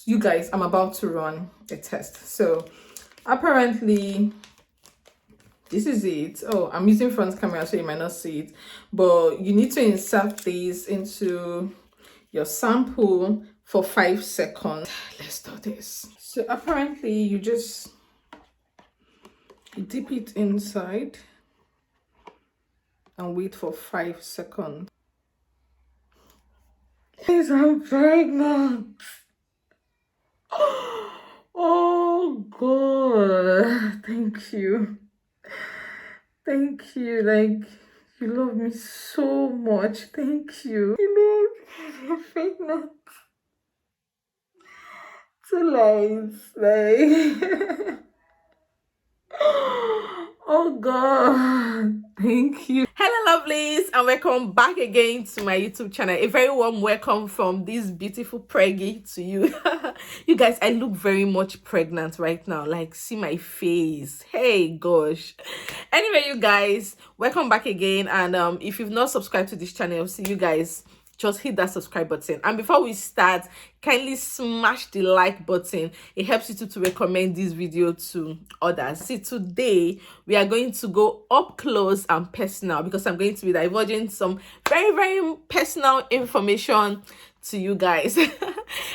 You guys, I'm about to run a test. So apparently this is it. Oh, I'm using front camera so you might not see it, but you need to insert this into your sample for 5 seconds. Let's do this. So apparently you just dip it inside and wait for 5 seconds. Guys, I'm pregnant. Oh God, thank you. Thank you. Like, you love me so much. Thank you. You know, I'm pregnant. Too late. Like, oh God, thank you. Hello lovelies, and welcome back again to my YouTube channel. A very warm welcome from this beautiful preggy to you. You guys, I look very much pregnant right now. Like, see my face. Hey gosh. Anyway, you guys, welcome back again. And if you've not subscribed to this channel, see you guys, just hit that subscribe button. And before we start, kindly smash the like button. It helps you to recommend this video to others. See, today we are going to go up close and personal because I'm going to be divulging some very personal information to you guys.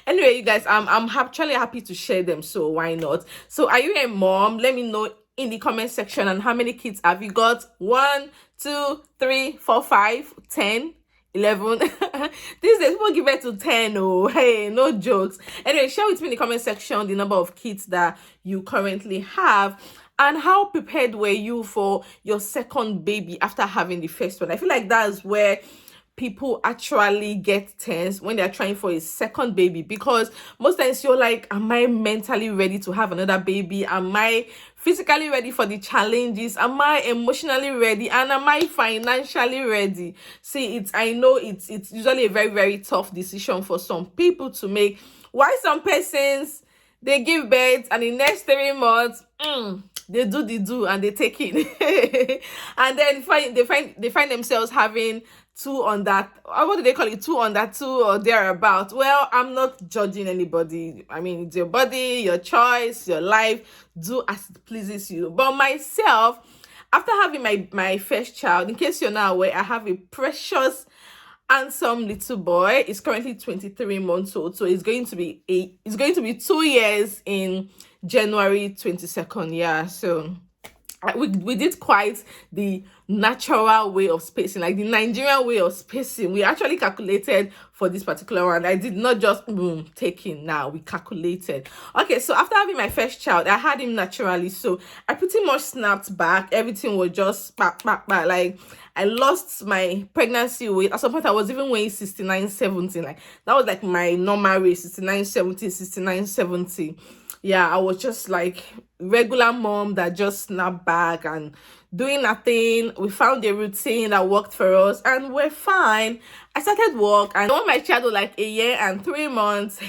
Anyway, you guys, I'm actually happy to share them, so why not? So are you a mom? Let me know in the comment section. And how many kids have you got? 1, 2, 3, 4, 5, 10, 11. These days people give it to 10. Oh, hey, no jokes. Anyway, share with me in the comment section the number of kids that you currently have, and how prepared were you for your second baby after having the first one. I feel like that's where people actually get tense when they're trying for a second baby, because most times you're like, am I mentally ready to have another baby? Am I physically ready for the challenges? Am I emotionally ready? And am I financially ready? See, I know it's usually a very tough decision for some people to make. Why some persons, they give birth and in the next 3 months they do and they take it and then they find themselves having 2 on that, what do they call it, 2 on that 2 or thereabout. Well, I'm not judging anybody. I mean, it's your body, your choice, your life. Do as it pleases you. But myself, after having my first child, in case you're not aware, I have a precious handsome little boy. He's currently 23 months old, so it's going to be 2 years in January 22nd. Yeah, so we did quite the natural way of spacing, like the Nigerian way of spacing. We actually calculated for this particular one. I did not just take in. Now we calculated. Okay, so after having my first child, I had him naturally, so I pretty much snapped back. Everything was just back. Like, I lost my pregnancy weight. At some point I was even weighing 69-70. Like, that was like my normal weight, 69-70. Yeah, I was just like regular mom that just snapped back and doing nothing. We found a routine that worked for us and we're fine. I started work, and when my child was like 1 year and 3 months,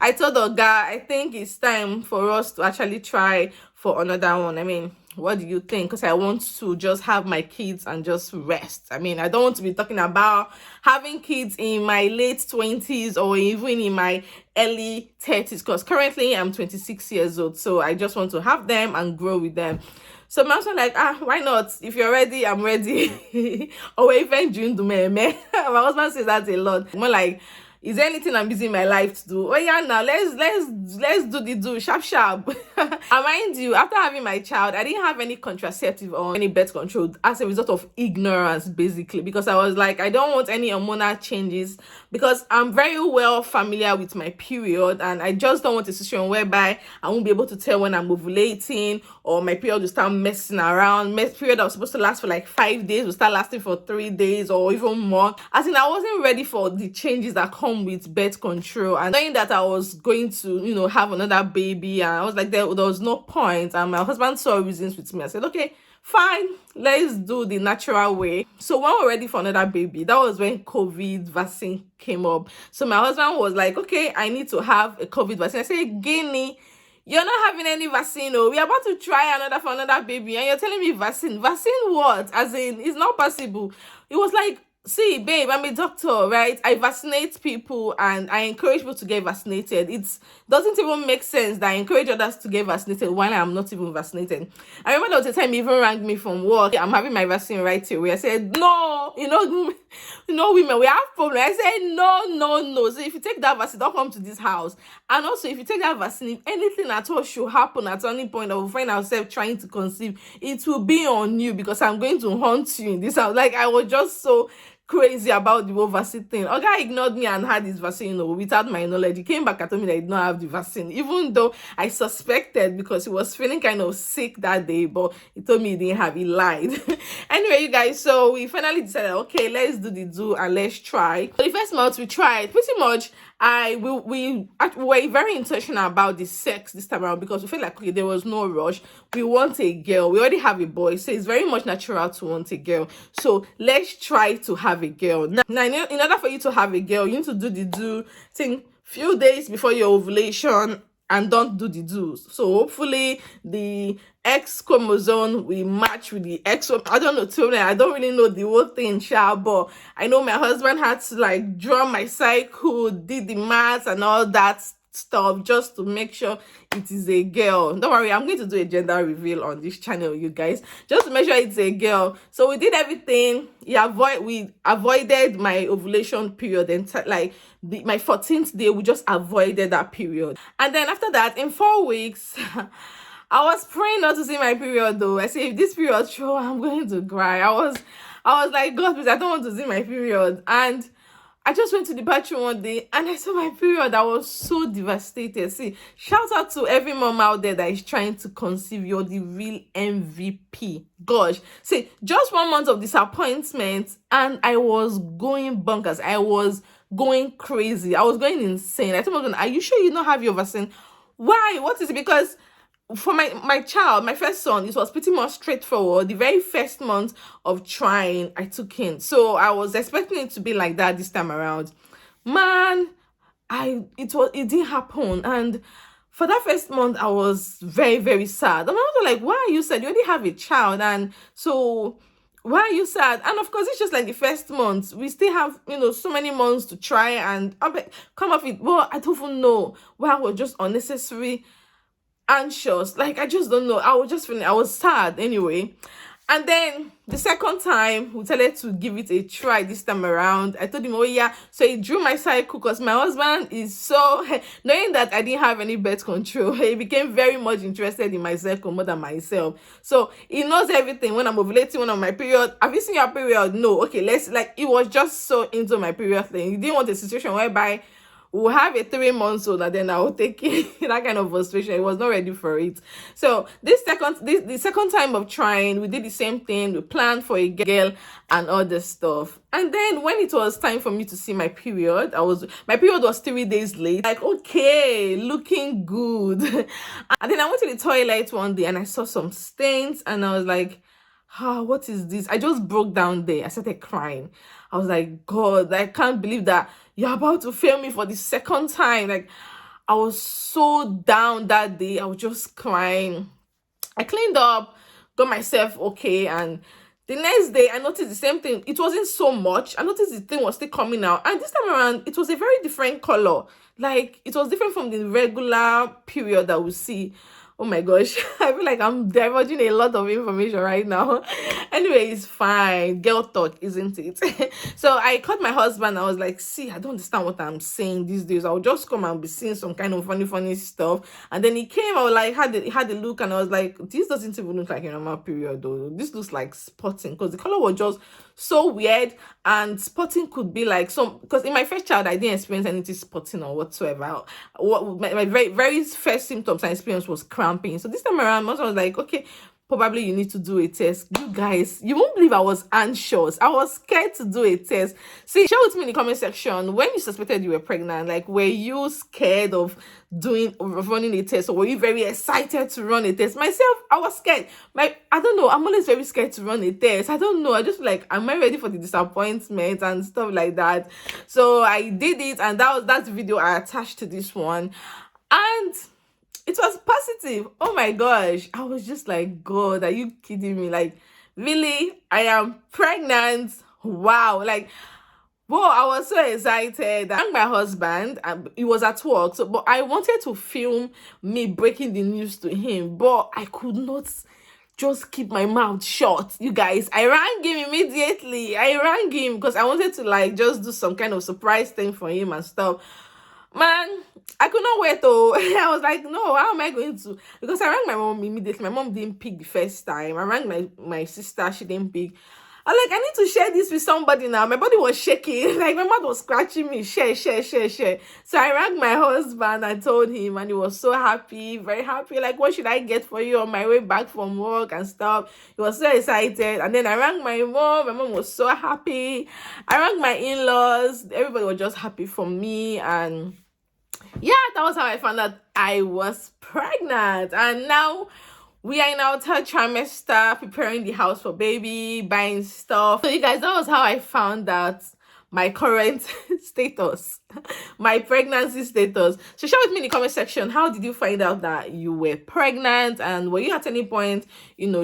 I told Oga, I think it's time for us to actually try for another one. I mean, what do you think? Because I want to just have my kids and just rest. I mean, I don't want to be talking about having kids in my late 20s or even in my early 30s, because currently I'm 26 years old. So I just want to have them and grow with them. So my husband like, why not? If you're ready, I'm ready. Or even June do me. My husband says that a lot. More like, is there anything I'm busy in my life to do? Oh yeah, now let's do the sharp. And mind you, after having my child, I didn't have any contraceptive or any birth control as a result of ignorance, basically, because I was like, I don't want any hormonal changes, because I'm very well familiar with my period, and I just don't want a situation whereby I won't be able to tell when I'm ovulating, or my period will start messing around. My period that was supposed to last for like 5 days will start lasting for 3 days or even more. As in, I wasn't ready for the changes that come with birth control, and knowing that I was going to have another baby, and I was like, there was no point. And my husband saw reasons with me. I said, okay, fine, let's do the natural way. So when we're ready for another baby, that was when COVID vaccine came up. So my husband was like, okay, I need to have a COVID vaccine. I said, Guinea, you're not having any vaccine. Oh, we're about to try for another baby, and you're telling me vaccine what? As in, it's not possible. It was like, See, babe, I'm a doctor, right? I vaccinate people and I encourage people to get vaccinated. It doesn't even make sense that I encourage others to get vaccinated while I'm not even vaccinated. I remember there was a time he even rang me from work. I'm having my vaccine right away. I said, no, women, we have problem. I said, no, no, no. So if you take that vaccine, don't come to this house. And also, if you take that vaccine, if anything at all should happen at any point, or we find ourselves trying to conceive, it will be on you because I'm going to haunt you in this house. Like, I was just so crazy about the whole vaccine thing. Oga ignored me and had his vaccine, without my knowledge. He came back and told me that he did not have the vaccine, even though I suspected because he was feeling kind of sick that day, but he told me he didn't have. He lied. Anyway, you guys, so we finally decided, okay, let's do the do and let's try. So the first month we tried, pretty much we were very intentional about the sex this time around because we felt like, okay, there was no rush. We want a girl. We already have a boy, so it's very much natural to want a girl. So let's try to have a girl. Now in order for you to have a girl, you need to do the do thing few days before your ovulation and don't do the do's. So hopefully the X chromosome will match with the X. I don't know, too many. I don't really know the whole thing, but I know my husband had to like draw my cycle, did the maths and all that stuff just to make sure it is a girl. Don't worry, I'm going to do a gender reveal on this channel, you guys, just to make sure it's a girl. So we did everything. We avoided my ovulation period, and like my 14th day, we just avoided that period. And then after that, in 4 weeks, I was praying not to see my period though. I said, if this period show, I'm going to cry. I was like, God, please, I don't want to see my period. And I just went to the bathroom one day and I saw my period. I was so devastated. See, shout out to every mom out there that is trying to conceive. You're the real MVP. Gosh. See, just 1 month of disappointment and I was going bonkers. I was going crazy. I was going insane. I told my husband, are you sure you don't have your vaccine? Why? What is it? Because for my child, my first son, it was pretty much straightforward. The very first month of trying, I took in. So I was expecting it to be like that this time around. Man, it didn't happen. And for that first month, I was very, very sad. And I was like, why are you sad? You already have a child. And so why are you sad? And of course, it's just like the first month. We still have, so many months to try and come off it. Well, I don't even know why I was just unnecessary anxious. Like, I just don't know. I was just feeling, I was sad anyway. And then the second time, we decided to give it a try this time around. I told him, oh yeah. So he drew my cycle because my husband is so, knowing that I didn't have any birth control, he became very much interested in my cycle more than myself. So he knows everything. When I'm ovulating, when I'm on my period. Have you seen your period? No. Okay, he was just so into my period thing. He didn't want a situation whereby we'll have a 3 months old and then I'll take it. That kind of frustration. I was not ready for it. So the second time of trying, we did the same thing. We planned for a girl and all this stuff. And then when it was time for me to see my period, my period was 3 days late. Like, okay, looking good. And then I went to the toilet one day and I saw some stains and I was like, what is this? I just broke down there. I started crying. I was like, God, I can't believe that you're about to fail me for the second time. Like, I was so down that day. I was just crying. I cleaned up, got myself okay, and the next day I noticed the same thing. It wasn't so much. I noticed the thing was still coming out, and this time around it was a very different color. Like, it was different from the regular period that we see. Oh my gosh, I feel like I'm divulging a lot of information right now. Anyway, it's fine. Girl talk, isn't it? So I called my husband. I was like, see, I don't understand what I'm saying these days. I'll just come and be seeing some kind of funny stuff. And then he came, I was like, had a look, and I was like, this doesn't even look like a normal period though. This looks like spotting, because the color was just so weird. And spotting could be like because in my first child, I didn't experience anything spotting or whatsoever. My very, very first symptoms I experienced was cramping. So this time around, I was like, okay, probably you need to do a test. You guys, you won't believe I was anxious. I was scared to do a test. See, share with me in the comment section, when you suspected you were pregnant, like, were you scared of running a test, or were you very excited to run a test? Myself, I was scared. I don't know, I'm always very scared to run a test. I don't know, I just like, am I ready for the disappointment and stuff like that? So I did it, and that's the video I attached to this one, and it was positive. Oh my gosh, I was just like, God, are you kidding me? Like, really? I am pregnant. Wow, like, whoa, I was so excited. I rang my husband, and he was at work. So, but I wanted to film me breaking the news to him, but I could not just keep my mouth shut. You guys, I rang him immediately. I rang him because I wanted to like just do some kind of surprise thing for him and stuff. Man, I could not wait though. I was like, no, how am I going to? Because I rang my mom immediately. My mom didn't pick the first time. I rang my sister, she didn't pick. I was like, I need to share this with somebody now. My body was shaking. Like my mouth was scratching me. Share, share, share, share. So I rang my husband. I told him, and he was so happy, very happy. Like, what should I get for you on my way back from work and stuff? He was so excited. And then I rang my mom. My mom was so happy. I rang my in-laws. Everybody was just happy for me. And yeah, that was how I found out I was pregnant. And now we are in our third trimester, preparing the house for baby, buying stuff. So you guys, that was how I found out my current status, my pregnancy status. So share with me in the comment section, how did you find out that you were pregnant, and were you at any point,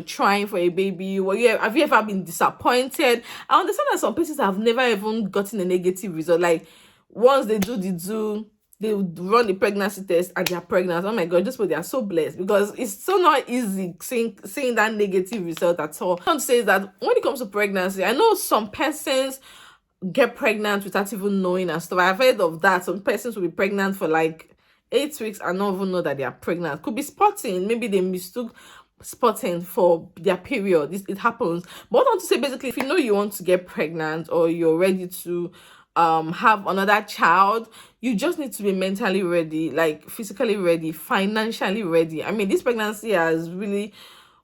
trying for a baby? Have you ever been disappointed? I understand that some places have never even gotten a negative result. Like once they would run the pregnancy test and they're pregnant. Oh my god, just they are so blessed, because it's so not easy seeing that negative result at all. I want to say that when it comes to pregnancy, I know some persons get pregnant without even knowing and stuff. I've heard of that. Some persons will be pregnant for like 8 weeks and not even know that they are pregnant. Could be spotting. Maybe they mistook spotting for their period. It happens. But I want to say, basically, if you know you want to get pregnant or you're ready to have another child, you just need to be mentally ready, like physically ready, financially ready. I mean, this pregnancy has really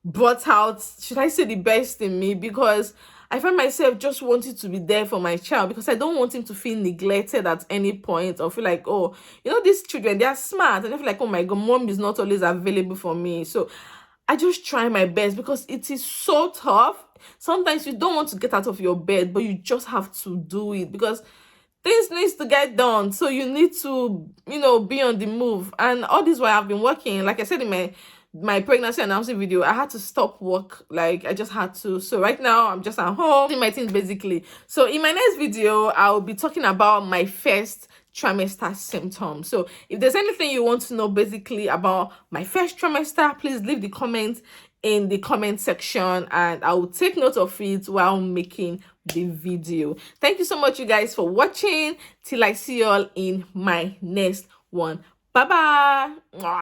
brought out, should I say, the best in me, because I find myself just wanting to be there for my child, because I don't want him to feel neglected at any point, or feel like, oh, these children, they are smart, and I feel like, oh my god, mom is not always available for me. So I just try my best, because it is so tough. Sometimes you don't want to get out of your bed, but you just have to do it, because things needs to get done. So you need to, be on the move. And all this while I've been working, like I said in my pregnancy announcement video, I had to stop work. Like I just had to. So right now I'm just at home doing my things basically. So in my next video, I'll be talking about my first trimester symptoms. So if there's anything you want to know basically about my first trimester, please leave the comments in the comment section, and I will take note of it while making the video. Thank you so much, you guys, for watching. Till I see you all in my next one. Bye bye.